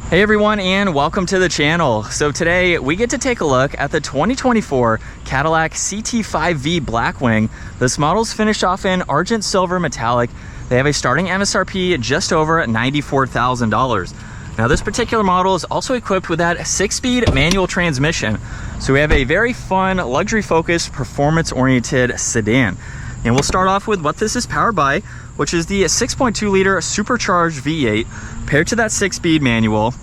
Hey everyone, and welcome to the channel. So today we get to take a look at the 2024 Cadillac CT5 V Blackwing. This model's finished off in argent silver metallic. They have a starting MSRP just over $94,000. Now this particular model is also equipped with that 6-speed manual transmission. So we have a very fun, luxury focused, performance oriented sedan. And we'll start off with what this is powered by, which is the 6.2 liter supercharged V8 paired to that 6-speed manual.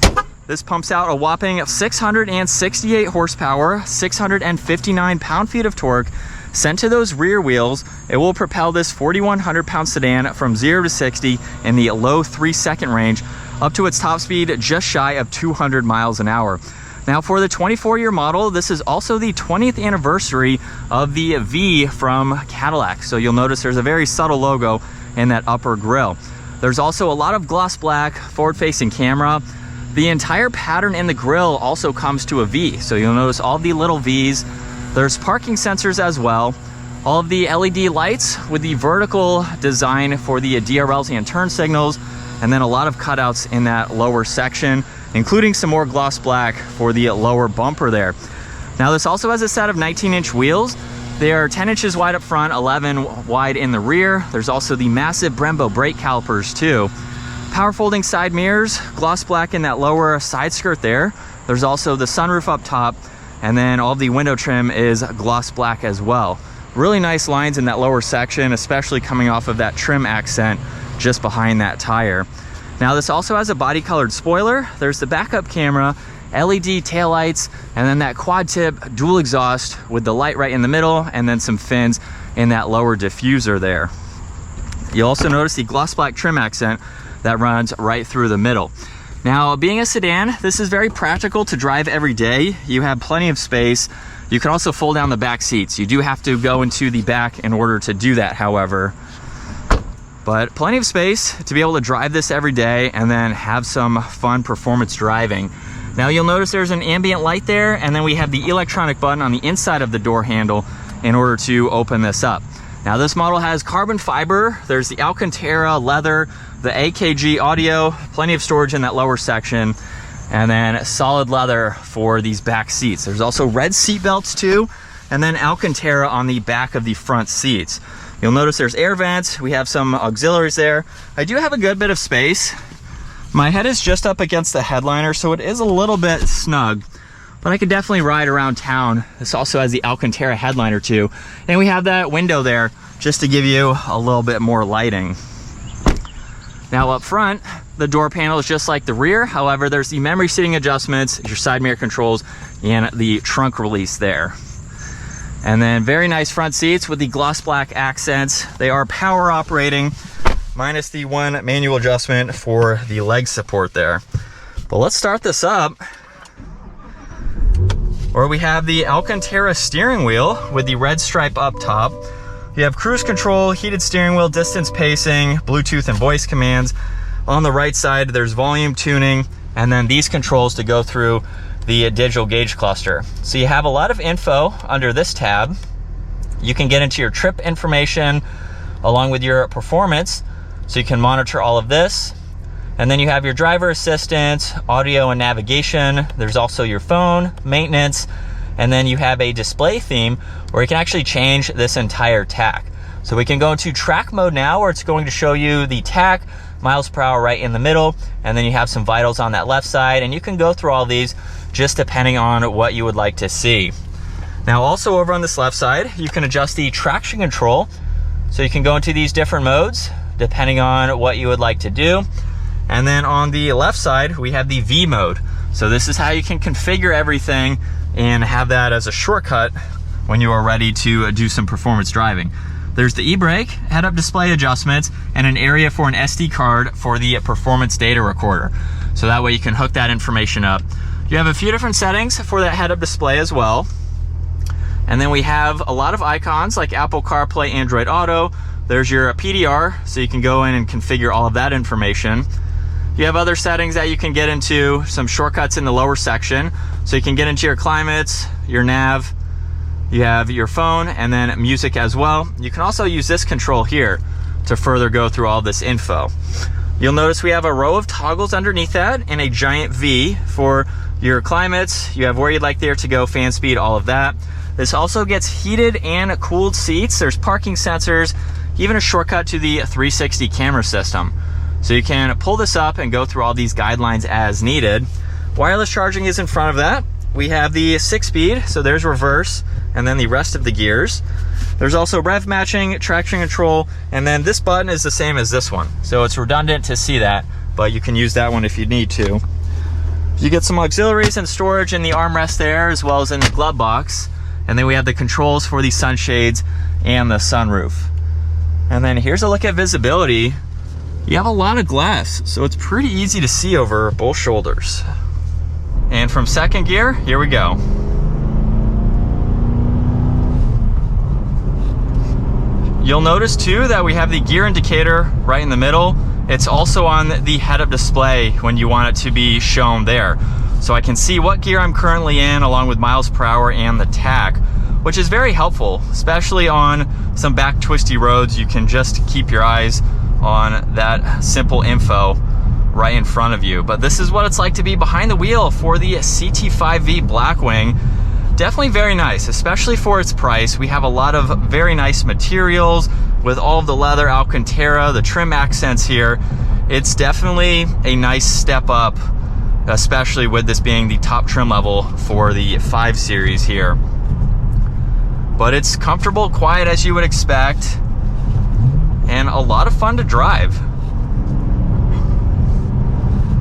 This pumps out a whopping 668 horsepower, 659 pound-feet of torque. Sent to those rear wheels, it will propel this 4,100 pound sedan from 0 to 60 in the low 3-second range up to its top speed just shy of 200 miles an hour. Now for the 24-year model, this is also the 20th anniversary of the V from Cadillac. So you'll notice there's a very subtle logo in that upper grille. There's also a lot of gloss black forward-facing camera. The entire pattern in the grille also comes to a V. So you'll notice all the little V's. There's parking sensors as well. All of the LED lights with the vertical design for the DRLs and turn signals, and then a lot of cutouts in that lower section, including some more gloss black for the lower bumper there. Now this also has a set of 19-inch wheels. They are 10 inches wide up front, 11 wide in the rear. There's also the massive Brembo brake calipers too. Power folding side mirrors, gloss black in that lower side skirt there. There's also the sunroof up top, and then all of the window trim is gloss black as well. Really nice lines in that lower section, especially coming off of that trim accent just behind that tire. Now this also has a body colored spoiler. There's the backup camera, LED taillights, and then that quad tip dual exhaust with the light right in the middle, and then some fins in that lower diffuser there. You'll also notice the gloss black trim accent that runs right through the middle. Now, being a sedan, this is very practical to drive every day. You have plenty of space. You can also fold down the back seats. You do have to go into the back in order to do that, however. But plenty of space to be able to drive this every day and then have some fun performance driving. Now you'll notice there's an ambient light there, and then we have the electronic button on the inside of the door handle in order to open this up. Now this model has carbon fiber, there's the Alcantara leather, the AKG audio, plenty of storage in that lower section, and then solid leather for these back seats. There's also red seat belts too, and then Alcantara on the back of the front seats. You'll notice there's air vents, we have some auxiliaries there. I do have a good bit of space. My head is just up against the headliner, so it is a little bit snug, but I could definitely ride around town. This also has the Alcantara headliner too. And we have that window there just to give you a little bit more lighting. Now up front, the door panel is just like the rear. However, there's the memory seating adjustments, your side mirror controls, and the trunk release there. And then very nice front seats with the gloss black accents. They are power operating, minus the one manual adjustment for the leg support there. But let's start this up, where we have the Alcantara steering wheel with the red stripe up top. You have cruise control, heated steering wheel, distance pacing, Bluetooth and voice commands. On the right side, there's volume tuning, and then these controls to go through the digital gauge cluster. So you have a lot of info under this tab. You can get into your trip information along with your performance, so you can monitor all of this. And then you have your driver assistant, audio and navigation. There's also your phone, maintenance, and then you have a display theme where you can actually change this entire tack. So we can go into track mode now, where it's going to show you the tack, miles per hour right in the middle, and then you have some vitals on that left side, and you can go through all these just depending on what you would like to see. Now also over on this left side, you can adjust the traction control. So you can go into these different modes depending on what you would like to do. And then on the left side, we have the V mode. So this is how you can configure everything and have that as a shortcut when you are ready to do some performance driving. There's the e-brake, head-up display adjustments, and an area for an SD card for the performance data recorder. So that way you can hook that information up. You have a few different settings for that head-up display as well. And then we have a lot of icons like Apple CarPlay, Android Auto. There's your PDR, so you can go in and configure all of that information. You have other settings that you can get into, some shortcuts in the lower section. So you can get into your climates, your nav, you have your phone, and then music as well. You can also use this control here to further go through all this info. You'll notice we have a row of toggles underneath that and a giant V for your climates. You have where you'd like the air to go, fan speed, all of that. This also gets heated and cooled seats. There's parking sensors, even a shortcut to the 360 camera system. So you can pull this up and go through all these guidelines as needed. Wireless charging is in front of that. We have the 6-speed, so there's reverse, and then the rest of the gears. There's also rev matching, traction control, and then this button is the same as this one. So it's redundant to see that, but you can use that one if you need to. You get some auxiliaries and storage in the armrest there, as well as in the glove box. And then we have the controls for the sunshades and the sunroof. And then here's a look at visibility. You have a lot of glass, so it's pretty easy to see over both shoulders. And from second gear, here we go. You'll notice too that we have the gear indicator right in the middle. It's also on the head-up display when you want it to be shown there. So I can see what gear I'm currently in, along with miles per hour and the tach, which is very helpful, especially on some back twisty roads. You can just keep your eyes on that simple info right in front of you. But this is what it's like to be behind the wheel for the CT5V Blackwing. Definitely very nice, especially for its price. We have a lot of very nice materials with all of the leather, Alcantara, the trim accents here. It's definitely a nice step up, especially with this being the top trim level for the 5 Series here. But it's comfortable, quiet as you would expect, and a lot of fun to drive.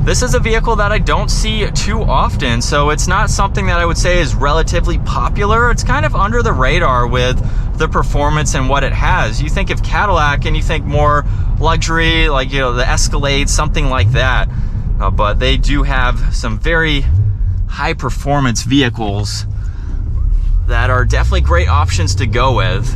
This is a vehicle that I don't see too often, so it's not something that I would say is relatively popular. It's kind of under the radar with the performance and what it has. You think of Cadillac and you think more luxury, like, you know, the Escalade, something like that. But they do have some very high performance vehicles that are definitely great options to go with.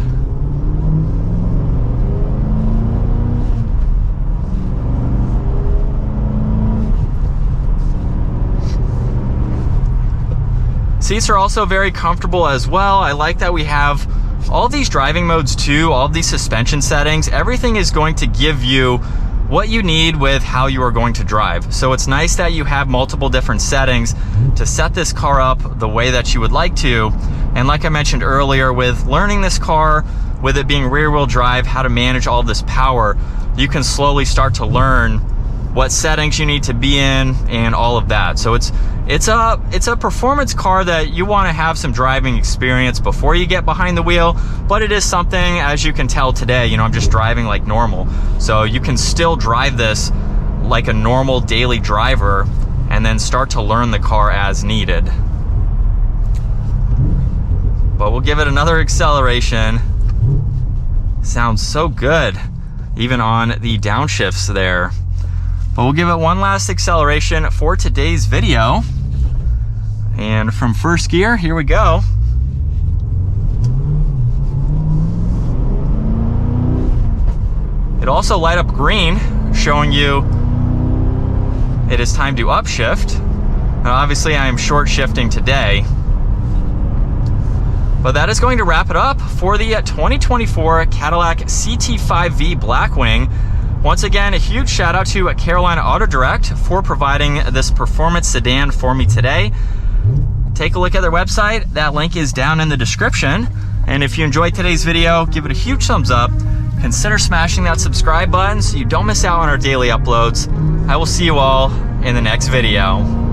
Seats are also very comfortable as well. I like that we have all these driving modes too, all of these suspension settings. Everything is going to give you what you need with how you are going to drive. So it's nice that you have multiple different settings to set this car up the way that you would like to. And like I mentioned earlier, with learning this car, with it being rear wheel drive, how to manage all this power, you can slowly start to learn what settings you need to be in and all of that. So it's a performance car that you want to have some driving experience before you get behind the wheel, but it is something, as you can tell today, you know, I'm just driving like normal. So you can still drive this like a normal daily driver and then start to learn the car as needed. But we'll give it another acceleration. Sounds so good, even on the downshifts there. But we'll give it one last acceleration for today's video. And from first gear, here we go. It'll also light up green, showing you it is time to upshift. Now obviously I am short shifting today. But that is going to wrap it up for the 2024 Cadillac CT5V Blackwing. Once again, a huge shout out to Carolina Auto Direct for providing this performance sedan for me today. Take a look at their website. That link is down in the description. And if you enjoyed today's video, give it a huge thumbs up. Consider smashing that subscribe button so you don't miss out on our daily uploads. I will see you all in the next video.